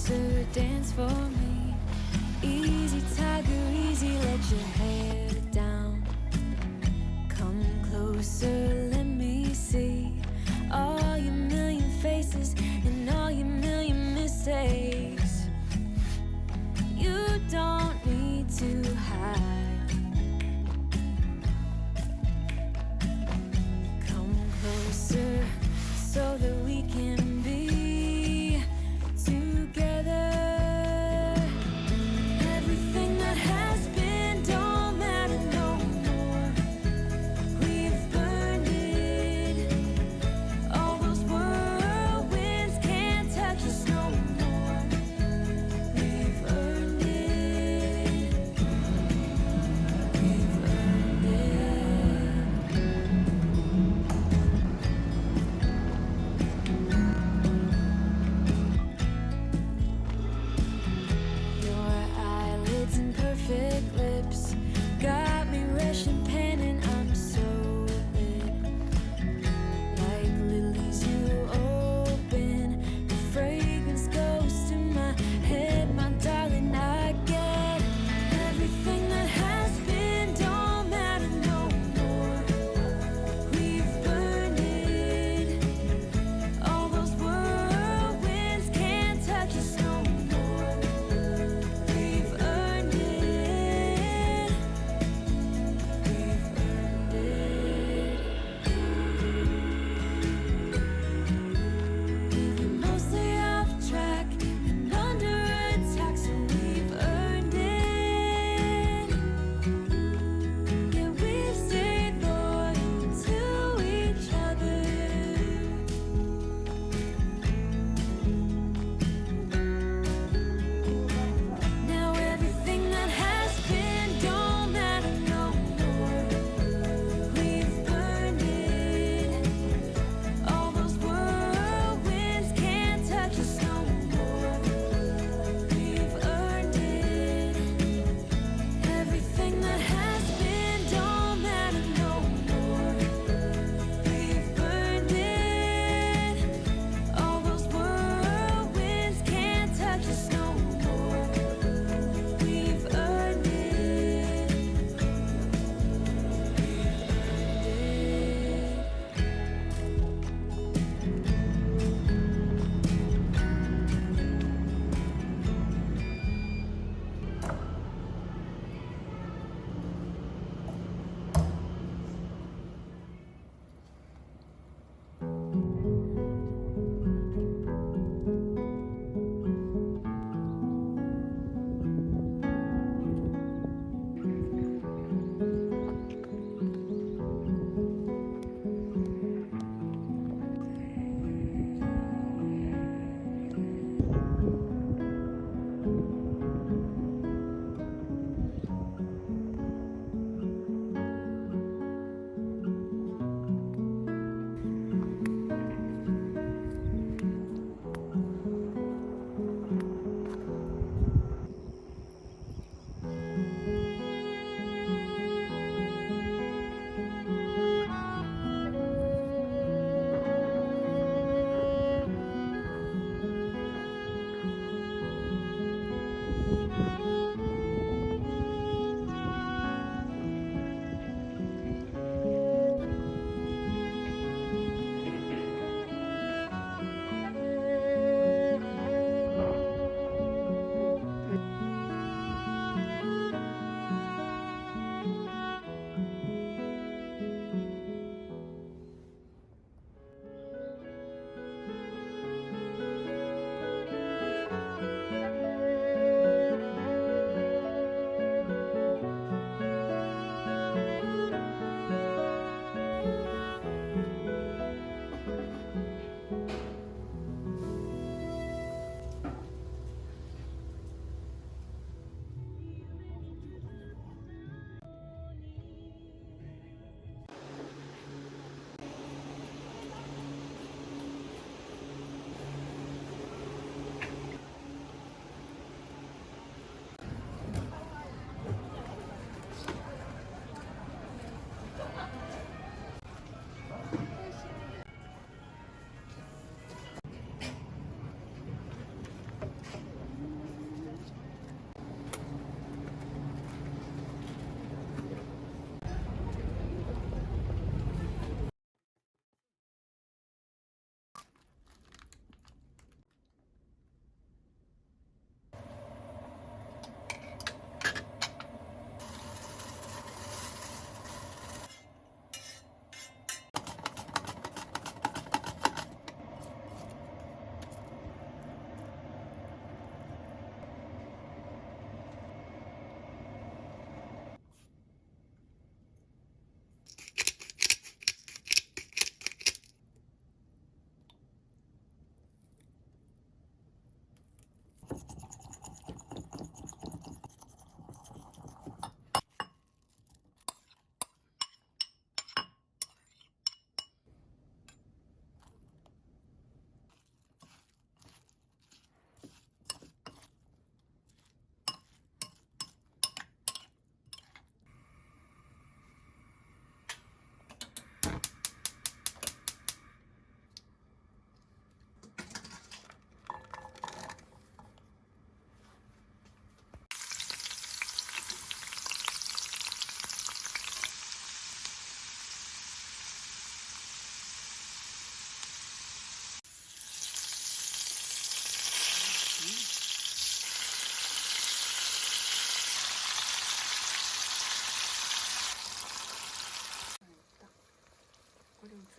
closer, dance for me. Easy, tiger, easy, let your hair down. Come closer, let me see all your million faces and all your million mistakes. You don't need to hide. Come closer so that we can be together. Everything that has been done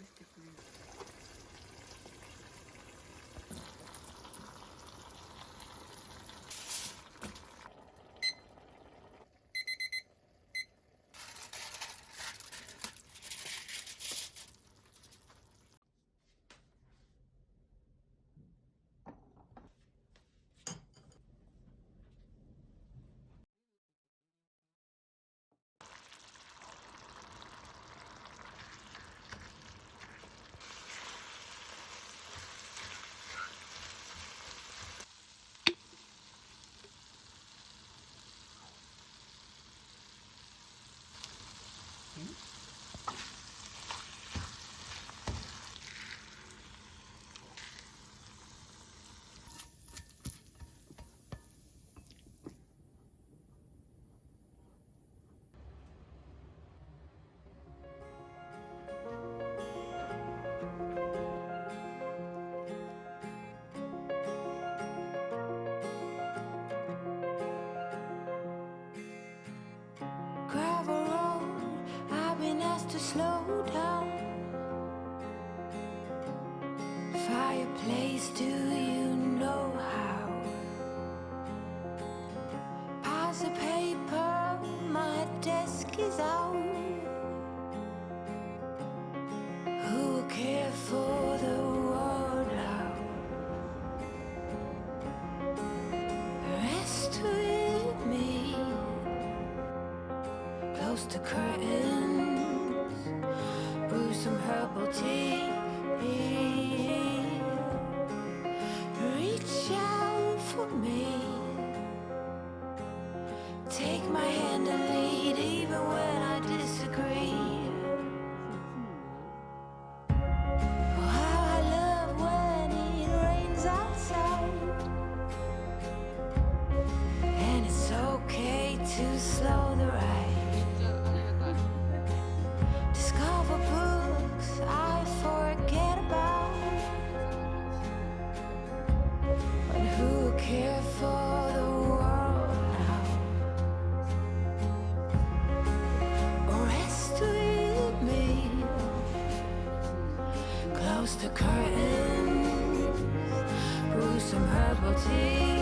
してくれる。Gravel road, I've been asked to slow down. Fireplace, do you know how? Pass the paper, my desk is out. Who will care for the world now? Rest with me, close to curtains, brew some herbal tea. Reach out for me, take my hand and lead even when I disagree. Oh, how I love when it rains outside, and it's okay to slow the ride. Discover books I forget about, but who care for the world now? Rest with me, close the curtains, brew some herbal tea.